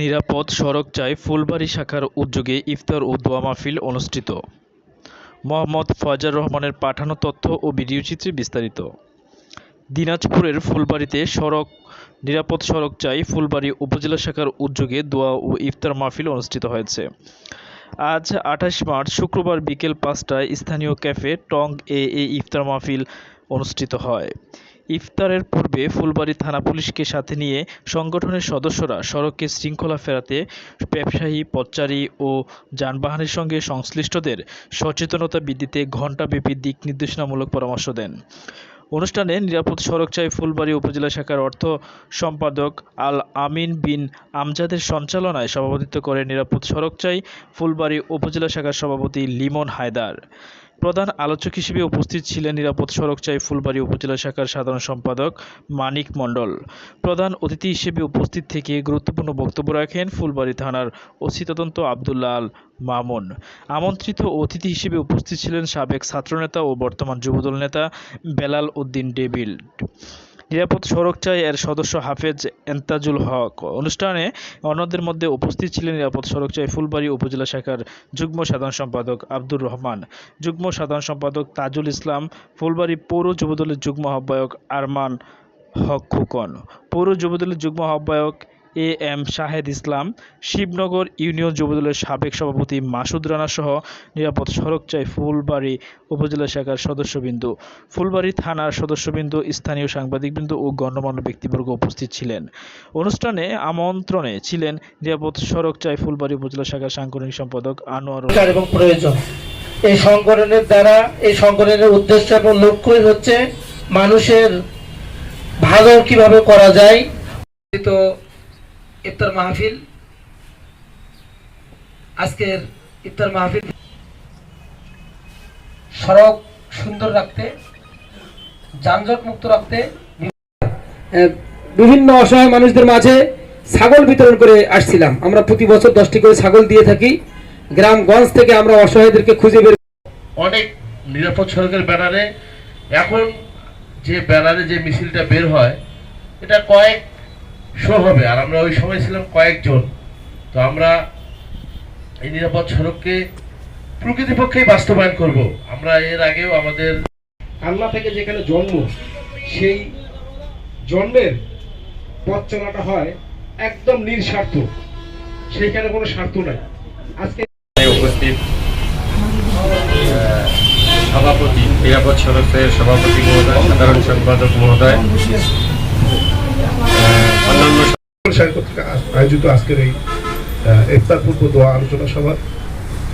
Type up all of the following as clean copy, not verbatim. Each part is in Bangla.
নিরাপদ সড়ক চাই ফুলবাড়ী শাখার উদ্যোগে ইফতার ও দোয়া মাহফিল অনুষ্ঠিত। মোহাম্মদ ফয়জার রহমানের পাঠানো তথ্য ও ভিডিওচিত্রে বিস্তারিত। দিনাজপুরের ফুলবাড়ীতে নিরাপদ সড়ক চাই ফুলবাড়ী উপজেলা শাখার উদ্যোগে দোয়া ও ইফতার মাহফিল অনুষ্ঠিত হয়েছে। আজ ২৮ মার্চ শুক্রবার বিকেল ৫টায় স্থানীয় ক্যাফে টং এ ইফতার মাহফিল অনুষ্ঠিত হয়। ইফতারের পূর্বে ফুলবাড়ী থানা পুলিশকে সাথে নিয়ে সংগঠনের সদস্যরা সড়কে শৃঙ্খলা ফেরাতে ব্যবসায়ী, পথচারী ও যানবাহনের সঙ্গে সংশ্লিষ্টদের সচেতনতা বৃদ্ধিতে ঘণ্টাব্যাপী দিক নির্দেশনামূলক পরামর্শ দেন। অনুষ্ঠানে নিরাপদ সড়ক চাই ফুলবাড়ী উপজেলা শাখার অর্থ সম্পাদক আল আমিন বিন আমজাদের সঞ্চালনায় সভাপতিত্ব করেন নিরাপদ সড়ক চাই ফুলবাড়ী উপজেলা শাখার সভাপতি লিমন হায়দার। প্রধান আলোচক হিসেবে উপস্থিত ছিলেন নিরাপদ সড়ক চাই ফুলবাড়ী উপজেলা শাখার সাধারণ সম্পাদক মানিক মণ্ডল। প্রধান অতিথি হিসেবে উপস্থিত থেকে গুরুত্বপূর্ণ বক্তব্য রাখেন ফুলবাড়ী থানার ওসি তদন্ত আবদুল্লাহ আল মামুন। আমন্ত্রিত অতিথি হিসেবে উপস্থিত ছিলেন সাবেক ছাত্রনেতা ও বর্তমান যুবদল নেতা বেলাল উদ্দিন ডেভিড। নিরাপদ সড়ক চাই এর সদস্য হাফেজ এন্তাজুল হক। অনুষ্ঠানে অন্যদের মধ্যে উপস্থিত ছিলেন নিরাপদ সড়ক চাই ফুলবাড়ী উপজেলা শাখার যুগ্ম সাধারণ সম্পাদক আব্দুর রহমান, যুগ্ম সাধারণ সম্পাদক তাজুল ইসলাম, ফুলবাড়ী পৌর যুবদলের যুগ্ম আহ্বায়ক আরমান হক খোকন, পৌর যুবদলের যুগ্ম আহ্বায়ক এম শাহেদ ইসলাম, শিবনগর ইউনিয়ন যুবদলের সাবেক সভাপতি মাসুদ রানা সহ নিরাপদ সড়ক চাই ফুলবাড়ী উপজেলা শাখার সদস্যবৃন্দ, ফুলবাড়ী থানার সদস্যবৃন্দ, স্থানীয় সাংবাদিকবৃন্দ ও গণ্যমান্য ব্যক্তিবর্গ উপস্থিত ছিলেন। অনুষ্ঠানে আমন্ত্রণে ছিলেন নিরাপদ সড়ক চাই ফুলবাড়ী উপজেলা শাখার সাংগঠনিক সম্পাদক আনোয়ার এবং প্রয়োজন। এই সংগঠনের দ্বারা এই সংগঠনের উদ্দেশ্য এবং লক্ষ্যই হচ্ছে মানুষের ভালো কিভাবে করা যায়। ইফতার মাহফিল, আজকের ইফতার মাহফিল সড়ক সুন্দর রাখতে, যানজট মুক্ত রাখতে বিভিন্ন অসহায় মানুষদের মাঝে ছাগল বিতরণ করে আসছিলাম। আমরা প্রতি বছর 10টি করে ছাগল দিয়ে থাকি। গ্রামগঞ্জ থেকে আমরা অসহায়দেরকে খুঁজে বের অনেক নিরাপদ সড়কের ব্যানারে, এখন যে ব্যানারে যে মিছিলটা বের হয় এটা কয়েক শো হবে, আর আমরা ওই সময় ছিলাম কয়েকজন। তো আমরা এই নিরাপদ সড়ককে প্রকৃতিপক্ষেই বাস্তবায়ন করব। আমরা এর আগেও আমাদের আল্লাহ থেকে যেখানে জন্ম, সেই জন্মের পথ চলাটা হয় একদম নিঃস্বার্থ, সেইখানে কোনো স্বার্থ নাই। আজকে উপস্থিত সভাপতি, নিরাপদ সড়কের সভাপতি মহোদয়, সাধারণ সম্পাদক মহোদয়, অন্যান্য আয়োজিত আজকের এই ইফতার পূর্ব দোয়া আলোচনা সভা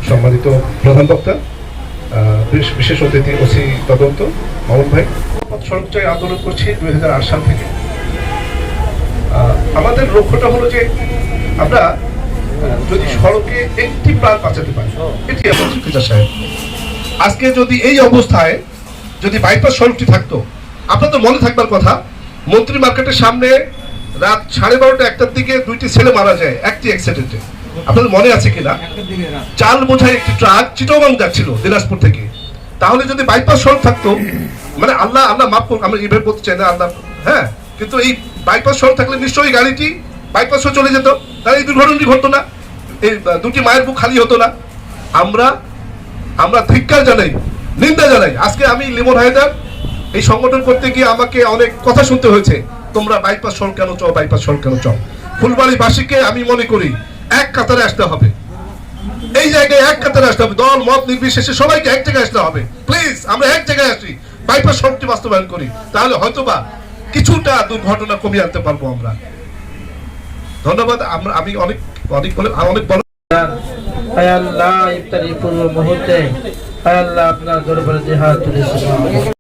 সম্মানিত প্রধান বক্তা, বিশেষ অতিথি ওসি তদন্ত মামুন ভাই। সড়ক চাই আন্দোলন করছি 2008 সাল থেকে। আমাদের লক্ষ্যটা হলো যে আমরা যদি সড়কে একটি প্রাণ বাঁচাতে পারি, এটি আজকে যদি এই অবস্থায় যদি বাইপাস সড়কটি থাকতো, আপনাদের মনে থাকবার কথা, মন্ত্রী মার্কেটের সামনে রাত 12:30 1টার দিকে 2টি ছেলে মারা যায় একটি অ্যাক্সিডেন্টে। আপনাদের মনে আছে কিনা? চাল বোঝাই একটি ট্রাক চিটাগং যাচ্ছিল দিনাজপুর থেকে। তাহলে যদি বাইপাস সড়ক থাকতো, মানে আল্লাহ মাফ করুন, আমরা এভাবে বলতে চাই না আল্লাহ, হ্যাঁ, কিন্তু এই বাইপাস সড়ক থাকলে নিশ্চয়ই গাড়িটি বাইপাসও চলে যেত, তাহলে এই দুর্ঘটনাটি ঘটতো না, এই 2টি মায়ের বুক খালি হতো না। আমরা ধিক্কার জানাই, নিন্দা জানাই। আজকে আমি লিমন হায়দার এই সংগঠন করতে গিয়ে আমাকে অনেক কথা শুনতে হয়েছে, তোমরা বাইপাস সড়ক কেন চাও, বাইপাস সড়ক কেন চাও। ফুলবাড়ীবাসীকে আমি মনে করি এক কাতারে আসতে হবে, এই জায়গায় এক কাতারে আসতে হবে, দল মত নির্বিশেষে সবাইকে এক জায়গায় আসতে হবে। প্লিজ আমরা এক জায়গায় আসি, বাইপাস সড়কটি বাস্তবায়ন করি, তাহলে হয়তোবা কিছুটা দুর্ঘটনা কমিয়ে আনতে পারবো আমরা। ধন্যবাদ। আমি অনেক বড় আল্লাহ ইফতারি পূর্ব মুহূর্তে আল্লাহ আপনার দরবারে যে হাত তুলেছি।